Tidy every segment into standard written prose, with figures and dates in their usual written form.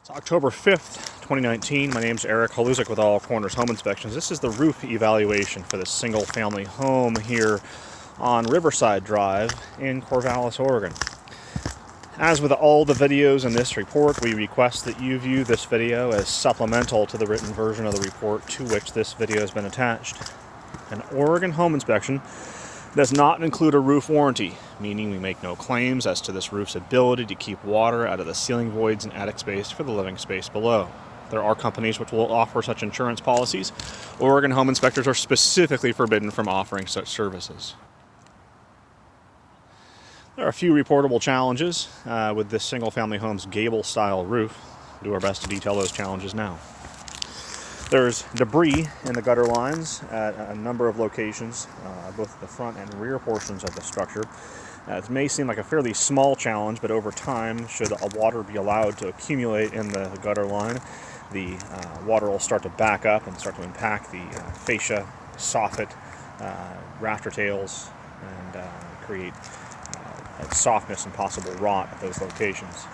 It's October 5th, 2019. My name's Eric Haluzik with All Corners Home Inspections. This is the roof evaluation for this single-family home here on Riverside Drive in Corvallis, Oregon. As with all the videos in this report, we request that you view this video as supplemental to the written version of the report to which this video has been attached. An Oregon home inspection does not include a roof warranty, meaning we make no claims as to this roof's ability to keep water out of the ceiling voids and attic space for the living space below. There are companies which will offer such insurance policies. Oregon home inspectors are specifically forbidden from offering such services. There are a few reportable challenges with this single-family home's gable-style roof. We'll do our best to detail those challenges now. There's debris in the gutter lines at a number of locations, both the front and rear portions of the structure. It may seem like a fairly small challenge, but over time, should water be allowed to accumulate in the gutter line, the water will start to back up and start to impact the fascia, soffit, rafter tails, and create softness and possible rot at those locations.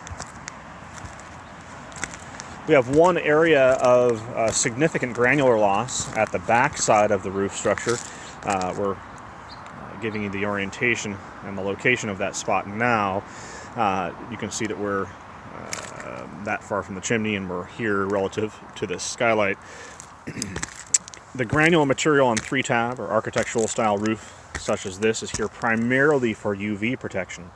We have one area of significant granular loss at the back side of the roof structure. We're giving you the orientation and the location of that spot now. You can see that we're that far from the chimney and we're here relative to the skylight. The granular material on 3-tab or architectural style roof such as this is here primarily for UV protection.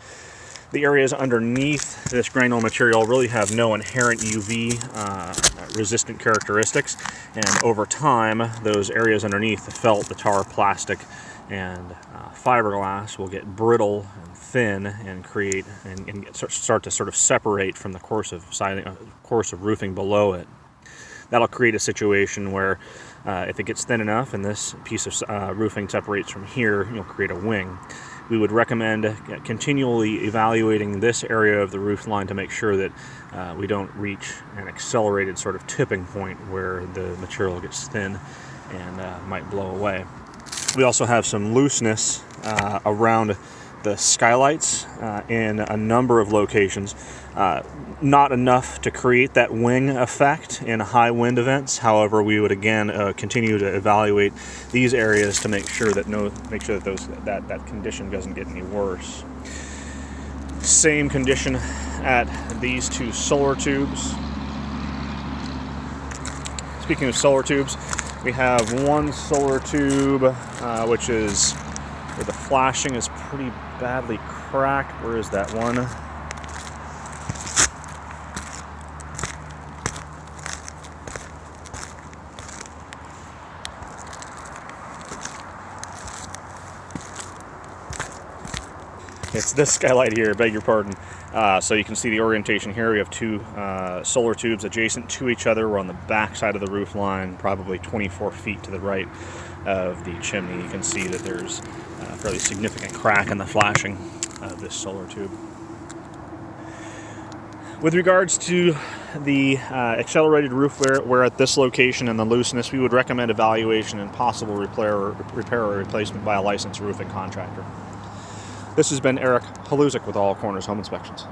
The areas underneath this granular material really have no inherent UV resistant characteristics, and over time those areas underneath, the felt, the tar, plastic, and fiberglass will get brittle and thin and create and start to sort of separate from the course of roofing below it. That'll create a situation where if it gets thin enough and this piece of roofing separates from here, you'll create a wing. We would recommend continually evaluating this area of the roof line to make sure that we don't reach an accelerated sort of tipping point where the material gets thin and might blow away. We also have some looseness around the skylights in a number of locations. Not enough to create that wing effect in high wind events. However, we would again continue to evaluate these areas to make sure that that condition doesn't get any worse. Same condition at these two solar tubes. Speaking of solar tubes, we have one solar tube which is where the flashing is pretty badly cracked. Where is that one? It's this skylight here, beg your pardon. So you can see the orientation here. We have two solar tubes adjacent to each other. We're on the back side of the roof line, probably 24 feet to the right of the chimney. You can see that there's a fairly significant crack in the flashing of this solar tube. With regards to the accelerated roof wear at this location and the looseness, we would recommend evaluation and possible repair or replacement by a licensed roofing contractor. This has been Eric Haluzik with All Corners Home Inspections.